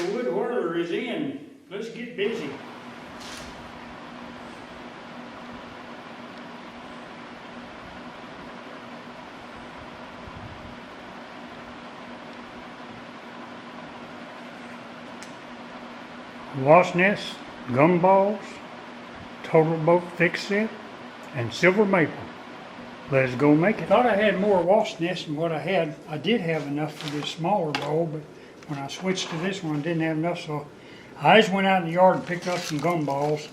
the wood whirler is in. Let's get busy. Wasp nest, gumballs, total boat fix set, and silver maple. Let's go make it. Thought I had more wasp nests than what I had. I did have enough for this smaller bowl, but when I switched to this one, I didn't have enough, so I just went out in the yard and picked up some gumballs.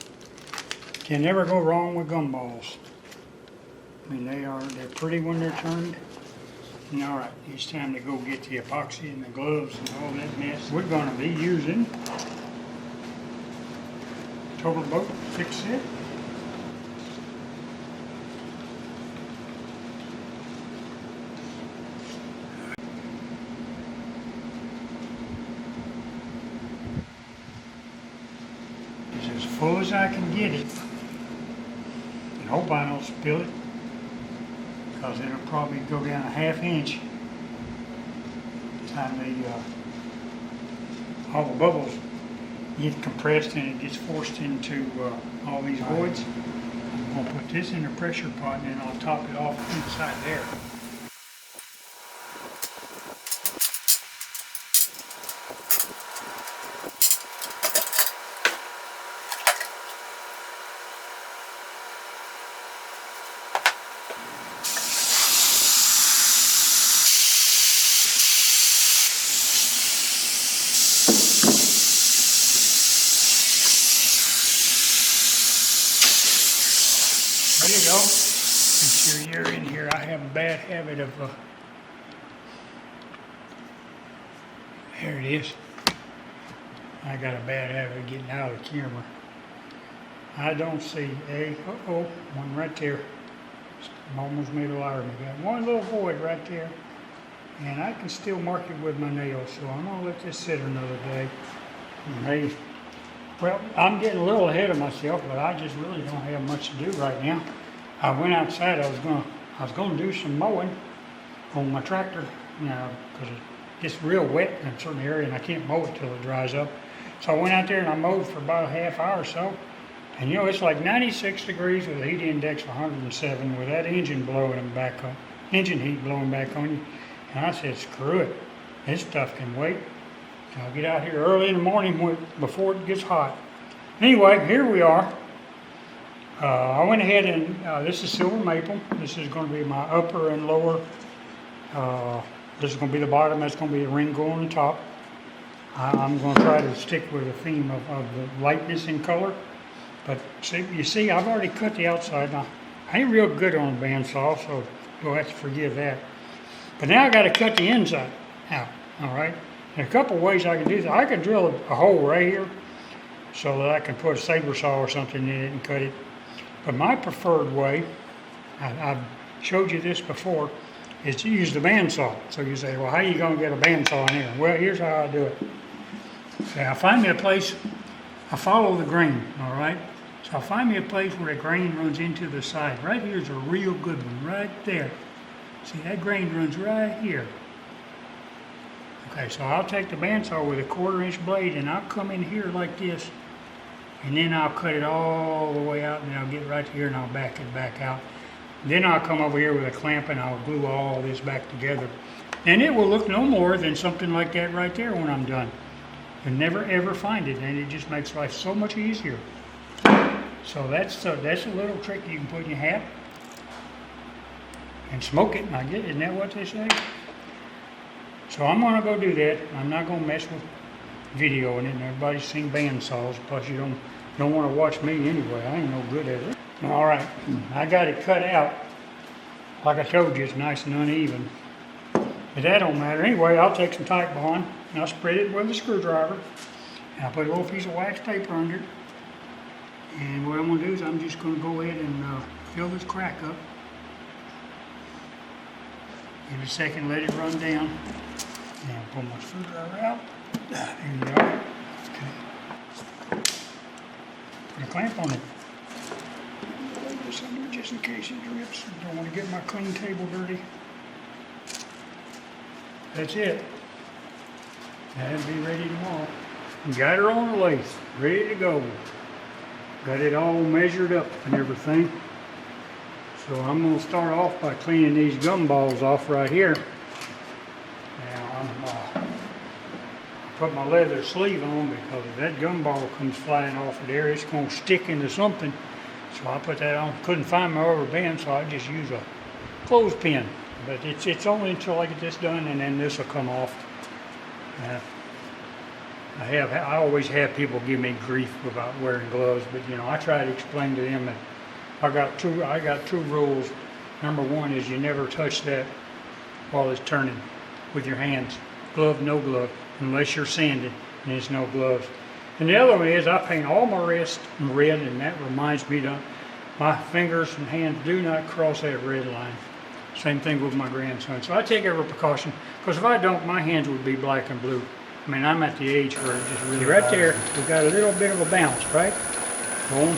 Can never go wrong with gumballs. I mean, they're pretty when they're turned. And all right, it's time to go get the epoxy and the gloves and all that mess. We're gonna be using total boat fix set. It's as full as I can get it. And hope I don't spill it, because it'll probably go down a ½ inch. Time all the bubbles get compressed and it gets forced into all these voids. I'm going to put this in a pressure pot and then I'll top it off inside there. There you go. Make sure you're in here. I have a bad habit of, there it is. I got a bad habit of getting out of the camera. I don't see one right there. I'm almost made a liar of me. Got one little void right there. And I can still mark it with my nails, so I'm gonna let this sit another day. And well, I'm getting a little ahead of myself, but I just really don't have much to do right now. I went outside. I was gonna do some mowing on my tractor, because it gets real wet in a certain area, and I can't mow it till it dries up. So I went out there and I mowed for about a ½ hour or so. And it's like 96 degrees with a heat index of 107, with that engine blowing back on, engine heat blowing back on you. And I said, screw it. This stuff can wait. I'll get out here early in the morning before it gets hot. Anyway, here we are. I went ahead and, this is silver maple. This is going to be my upper and lower. This is going to be the bottom. That's going to be the ring go on the top. I'm going to try to stick with the theme of the lightness in color. But you see, I've already cut the outside. Now, I ain't real good on a bandsaw, so you'll have to forgive that. But now I got to cut the inside out, all right? And a couple ways I can do that. I can drill a hole right here so that I can put a saber saw or something in it and cut it. But my preferred way, I've showed you this before, is to use the bandsaw. So you say, well, how are you going to get a bandsaw in here? Well, here's how I do it. Okay, I find me a place, I follow the grain, all right? So I find me a place where the grain runs into the side. Right here's a real good one, right there. See, that grain runs right here. Okay, so I'll take the bandsaw with a 1/4 inch blade and I'll come in here like this, and then I'll cut it all the way out, and then I'll get right here and I'll back it back out. Then I'll come over here with a clamp and I'll glue all this back together. And it will look no more than something like that right there when I'm done. You'll never ever find it, and it just makes life so much easier. So that's a little trick you can put in your hat and smoke it. I get, isn't that what they say? So I'm gonna go do that. I'm not gonna mess with videoing it, and everybody's seen bandsaws. Plus, you don't want to watch me anyway. I ain't no good at it. All right, I got it cut out. Like I told you, it's nice and uneven. But that don't matter. Anyway, I'll take some Type Bond and I'll spread it with a screwdriver. And I'll put a little piece of wax tape under it. And what I'm gonna do is I'm just gonna go ahead and fill this crack up. Give it a second, let it run down. And I'll pull my screwdriver out. There you go. Okay. Put a clamp on it. Lay this under just in case it drips. Don't want to get my clean table dirty. That's it. That'll be ready tomorrow. Got her on the lathe, ready to go. Got it all measured up and everything. So I'm going to start off by cleaning these gumballs off right here. Now I'm put my leather sleeve on because if that gumball comes flying off of there, it's going to stick into something. So I put that on. Couldn't find my rubber band, so I just use a clothespin. But it's only until I get this done, and then this will come off. I always have people give me grief about wearing gloves, but you know, I try to explain to them that I got two rules. Number one is you never touch that while it's turning with your hands. Glove, no glove, unless you're sanding, and it's no gloves. And the other one is I paint all my wrist red, and that reminds me that my fingers and hands do not cross that red line. Same thing with my grandson. So I take every precaution, because if I don't, my hands would be black and blue. I mean, I'm at the age where it just really... Right there, we've got a little bit of a bounce, right? Boom.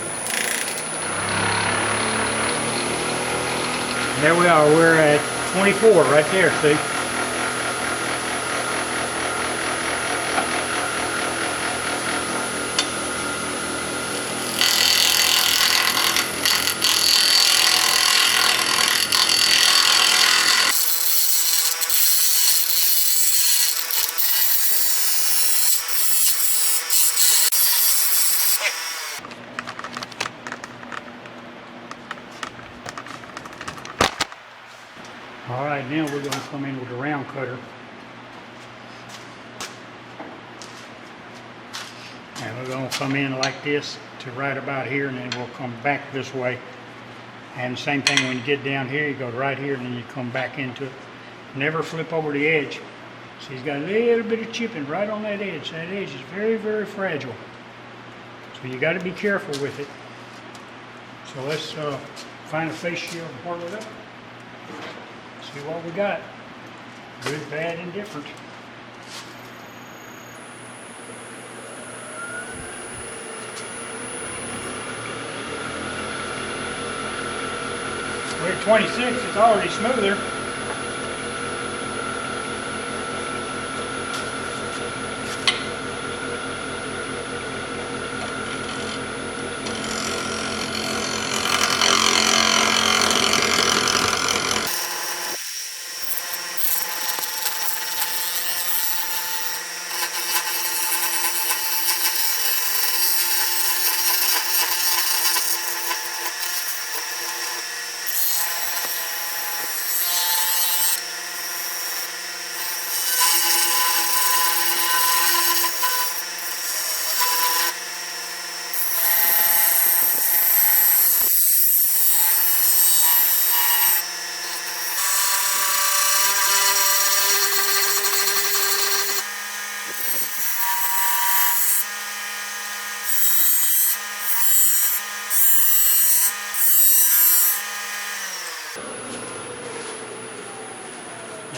And there we are, we're at 24 right there, see? All right, now we're going to come in with a round cutter. And we're going to come in like this to right about here, and then we'll come back this way. And same thing when you get down here, you go right here, and then you come back into it. Never flip over the edge. See, he's got a little bit of chipping right on that edge. That edge is very, very fragile. So you got to be careful with it. So let's find a face shield and whirl it up. See what we got. Good, bad, and different. We're at 26, it's already smoother.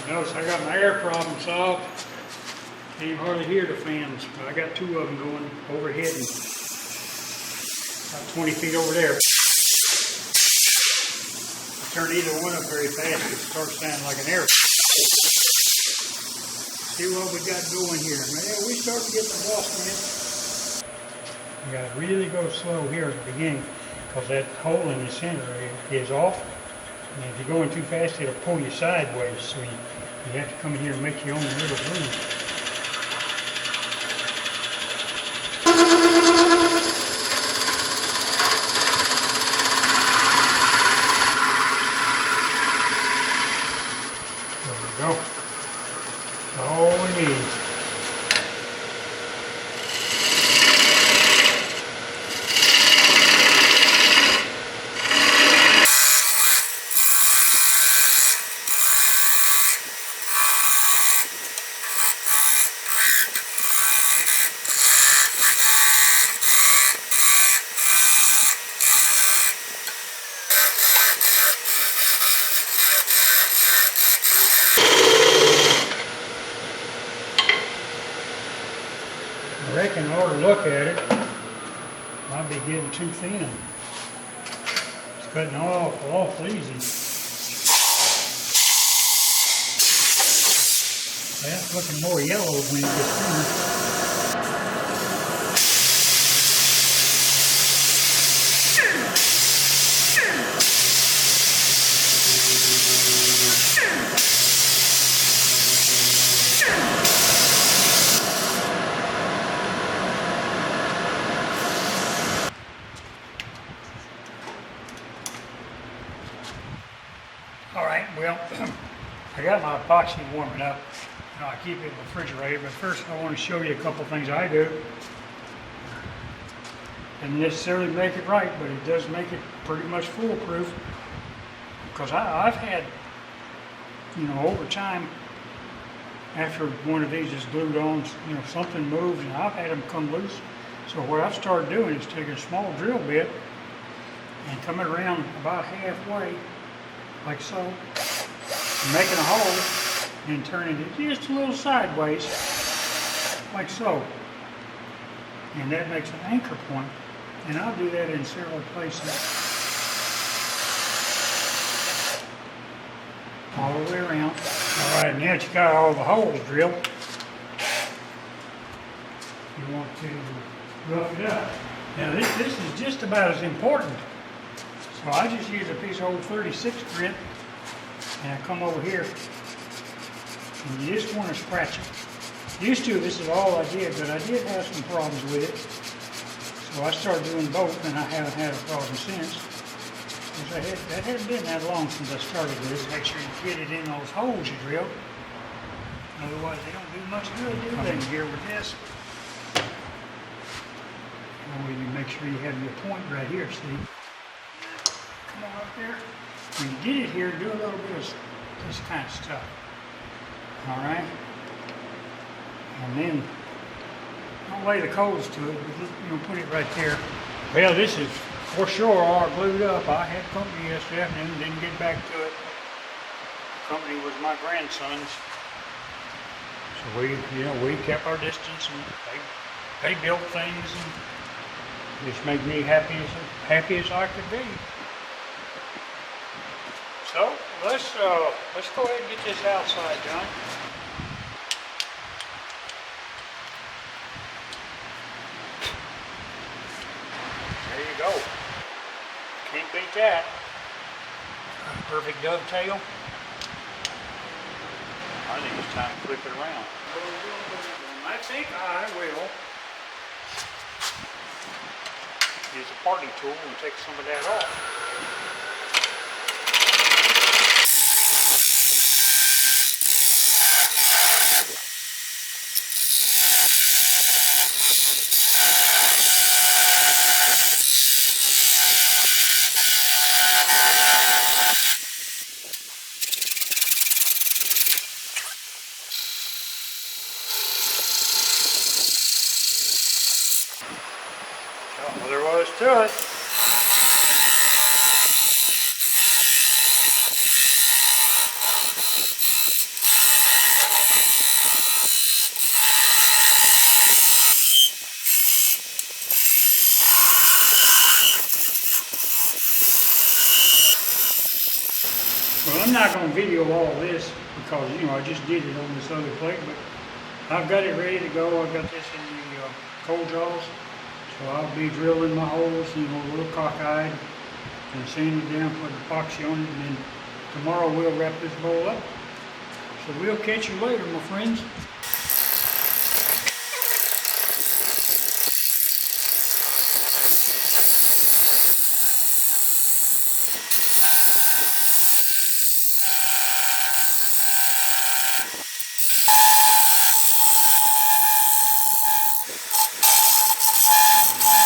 Notice I got my air problem solved. Can't hardly hear the fans, but I got two of them going overhead and about 20 feet over there. I turn either one up very fast, it starts sounding like an air. See what we got going here. Man, we start to get the Wasp in. You gotta really go slow here at the beginning, because that hole in the center is off. And if you're going too fast, it'll pull you sideways. So you have to come in here and make your own little groove. There we go. That's all we need. I reckon I ought to look at it. Might be getting too thin. It's cutting awful easy. That's looking more yellow when it gets thinner. Well, I got my epoxy warming up. You know, I keep it in the refrigerator, but first I want to show you a couple things I do. Doesn't necessarily make it right, but it does make it pretty much foolproof. Because I've had, you know, over time, after one of these is glued on, you know, something moves and I've had them come loose. So what I've started doing is taking a small drill bit and coming around about halfway, like so, and making a hole and turning it just a little sideways, like so. And that makes an anchor point. And I'll do that in several places. All the way around. All right, now that you got all the holes drilled, you want to rough it up. Now this is just about as important. So I just use a piece of old 36 grit, and I come over here, and you just want to scratch it. Used to, this is all I did, but I did have some problems with it. So I started doing both, and I haven't had a problem since. That hadn't been that long since I started this. Make sure you get it in those holes you drilled. Otherwise, they don't do much good, do they, here with this? Or you make sure you have your point right here, see? Come on up there. When you get it here, do a little bit of this kind of stuff. All right? And then, don't lay the coals to it, but just, you know, put it right there. Well, this is for sure all glued up. I had company yesterday afternoon, didn't get back to it. The company was my grandson's. So we kept our distance, and they built things, and just made me happy as I could be. So let's go ahead and get this outside done. There you go. Can't beat that. Perfect dovetail. I think it's time to flip it around. I think I will use a parting tool and take some of that off. Well, there was to it. Well, I'm not going to video all this because, you know, I just did it on this other plate, but I've got it ready to go. I've got this in the coal jaws. So I'll be drilling my holes, you know, a little cockeyed, and sand it down, put epoxy on it, and then tomorrow we'll wrap this bowl up. So we'll catch you later, my friends.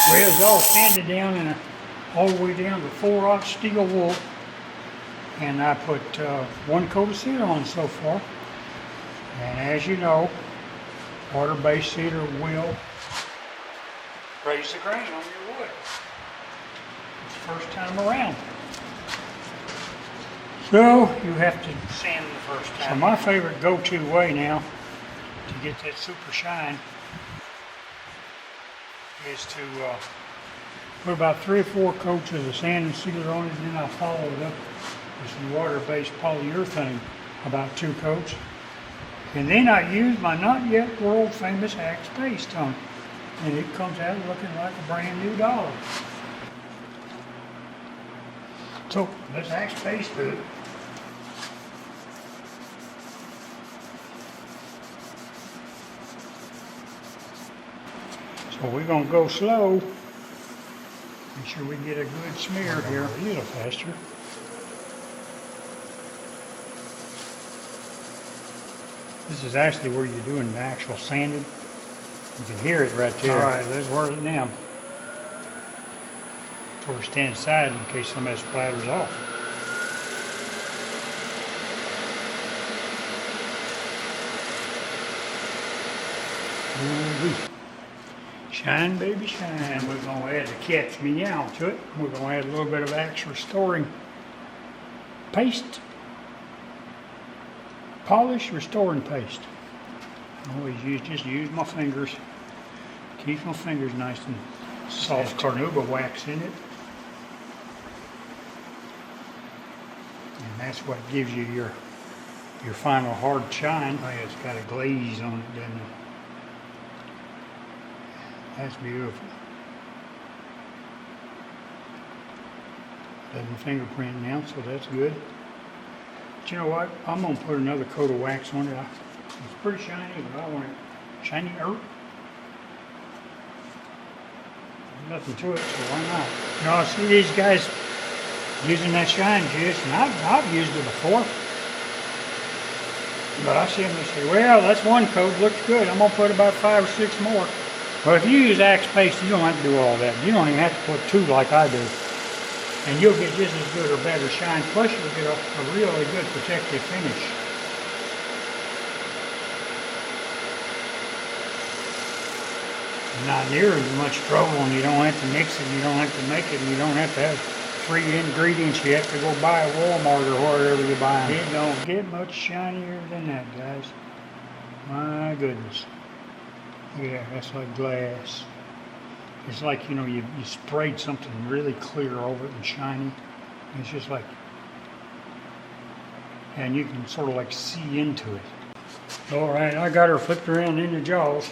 Well, it's all sanded down and all the way down to 4/0 steel wool, and I put 1 coat of cedar on so far. And as you know, water-based cedar will raise the grain on your wood. It's the first time around. So you have to sand the first time. So my favorite go-to way now to get that super shine is to put about 3 or 4 coats of the sand and sealer on it, and then I'll follow it up with some water-based polyurethane, about 2 coats. And then I use my not yet world famous Axe paste on it, and it comes out looking like a brand new dollar. So let's Axe paste do it. So we're going to go slow. Make sure we get a good smear here. A little faster. This is actually where you're doing the actual sanding. You can hear it right there. All right, let's work it now. Or stand aside in case somebody splatters off. Shine, baby, shine. We're going to add the cat's meow to it. We're going to add a little bit of Axe Restoring paste. Polish Restoring paste. I always just use my fingers. Keep my fingers nice and soft. Carnauba wax in it. And that's what gives you your final hard shine. Oh, yeah, it's got a glaze on it, doesn't it? That's beautiful. Doesn't fingerprint now, so that's good. But you know what? I'm going to put another coat of wax on it. It's pretty shiny, but I want it shinier. Nothing to it, so why not? You know, I see these guys using that shine juice, and I've used it before. But I see them and say, well, that's one coat, looks good. I'm going to put about 5 or 6 more. Well, if you use Axe paste, you don't have to do all that. You don't even have to put 2 like I do. And you'll get just as good or better shine. Plus, you'll get a really good protective finish. Not near as much trouble, and you don't have to mix it, you don't have to make it, and you don't have to have 3 ingredients you have to go buy at Walmart or wherever you buy them. It don't get much shinier than that, guys. My goodness. Yeah, that's like glass. It's like, you know, you sprayed something really clear over it and shiny. It's just like, and you can sort of like see into it. All right, I got her flipped around in the jaws.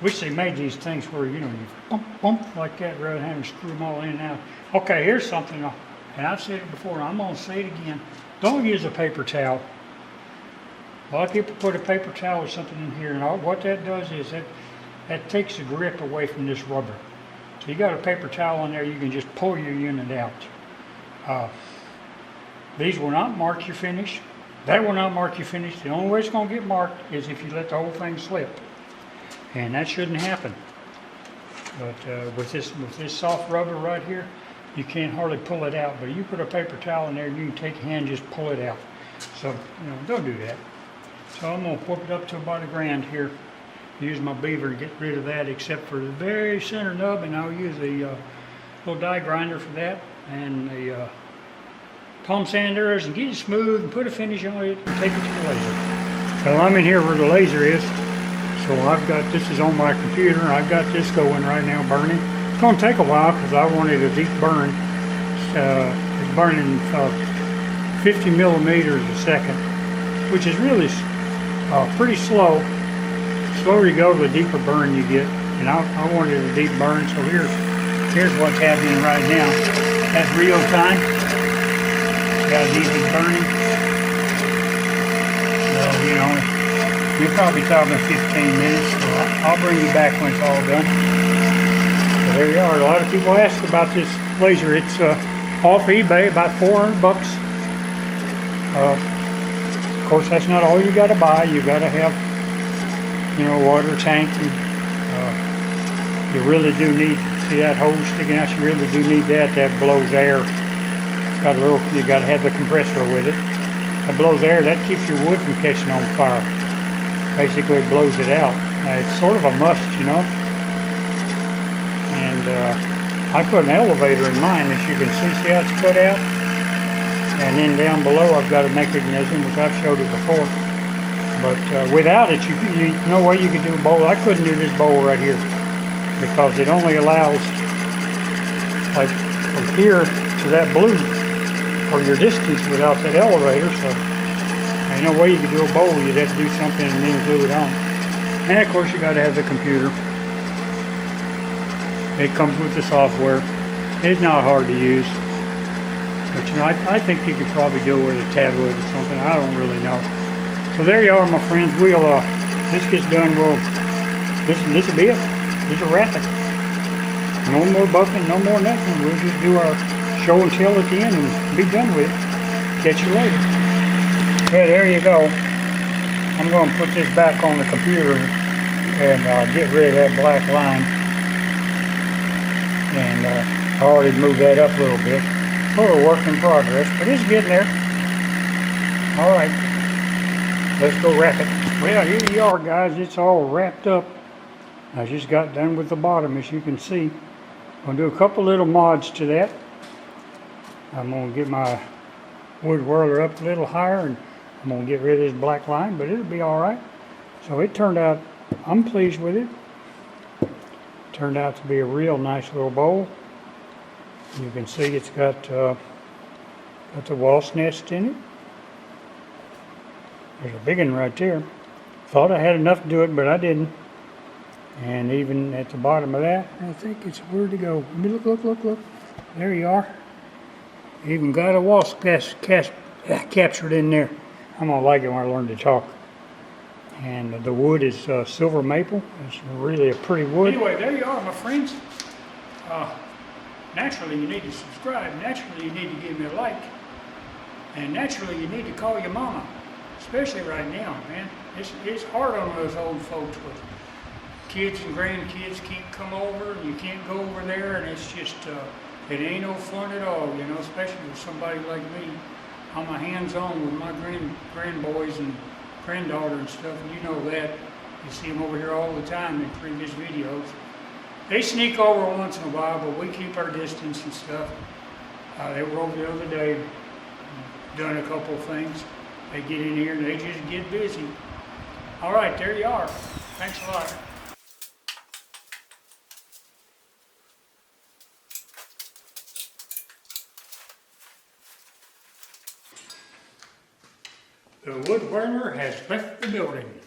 Wish they made these things where, you know, you bump, bump like that rather than having to screw them all in and out. Okay, here's something, and I've said it before, and I'm going to say it again. Don't use a paper towel. A lot of people put a paper towel or something in here, and what that does is that takes the grip away from this rubber. So you got a paper towel in there, you can just pull your unit out. These will not mark your finish. That will not mark your finish. The only way it's going to get marked is if you let the whole thing slip. And that shouldn't happen. But with this soft rubber right here, you can't hardly pull it out. But you put a paper towel in there, you can take your hand and just pull it out. So, you know, don't do that. So I'm going to whip it up to about 1 grand here. Use my beaver to get rid of that, except for the very center nub, and I'll use the little die grinder for that, and the palm sanders, and get it smooth, and put a finish on it, and take it to the laser. So I'm in here where the laser is. So I've got, this is on my computer, I've got this going right now, burning. It's going to take a while because I wanted a deep burn. It's burning 50 millimeters a second, which is really pretty slow. The slower you go, the deeper burn you get. And I wanted a deep burn, so here's what's happening right now. That's real time. Got it easy burning. So, you know, you're probably talking 15 minutes, so I'll bring you back when it's all done. So there you are. A lot of people ask about this laser. It's off eBay, about $400. Of course, that's not all you got to buy. You got to have, you know, a water tank. And, you really do need, see that hose sticking out? You really do need that. That blows air. It's got a little, you got to have the compressor with it. That blows air. That keeps your wood from catching on fire. Basically it blows it out. It's sort of a must, you know. And I put an elevator in mine, as you can see how it's cut out. And then down below I've got a mechanism, which I've showed it before. But without it, you no way you could do a bowl. I couldn't do this bowl right here because it only allows, like, from here to that blue for your distance without that elevator. So ain't no way you could do a bowl. You'd have to do something and then glue it on. And of course you got to have the computer. It comes with the software. It's not hard to use. But you know, I think you could probably do it with a tablet or something. I don't really know. So there you are, my friends. We'll this gets done. This will be it. This will wrap it. No more buffing, no more nothing. We'll just do our show and tell at the end and be done with it. Catch you later. Yeah, there you go. I'm going to put this back on the computer and get rid of that black line. And I already moved that up a little bit. Sort of work in progress, but it's getting there. All right, let's go wrap it. Well, here you are, guys. It's all wrapped up. I just got done with the bottom, as you can see. I'm going to do a couple little mods to that. I'm going to get my wood whirler up a little higher, and I'm going to get rid of this black line, but it'll be all right. So it turned out, I'm pleased with it. Turned out to be a real nice little bowl. You can see it's got the wasp nest in it. There's a big one right there. Thought I had enough to do it, but I didn't. And even at the bottom of that, I think it's where to go. Let me look. There you are. Even got a wasp captured in there. I'm gonna like it when I learn to talk. And the wood is silver maple. It's really a pretty wood. Anyway, there you are, my friends. Naturally, you need to subscribe. Naturally, you need to give me a like. And naturally, you need to call your mama. Especially right now, man. It's hard on us old folks with kids and grandkids can't come over, and you can't go over there, and it's just, it ain't no fun at all, you know, especially with somebody like me. I'm a hands-on with my grandboys and granddaughter and stuff, and you know that. You see them over here all the time in previous videos. They sneak over once in a while, but we keep our distance and stuff. They were over the other day, done a couple of things. They get in here and they just get busy. All right, there you are. Thanks a lot. The wood burner has left the building.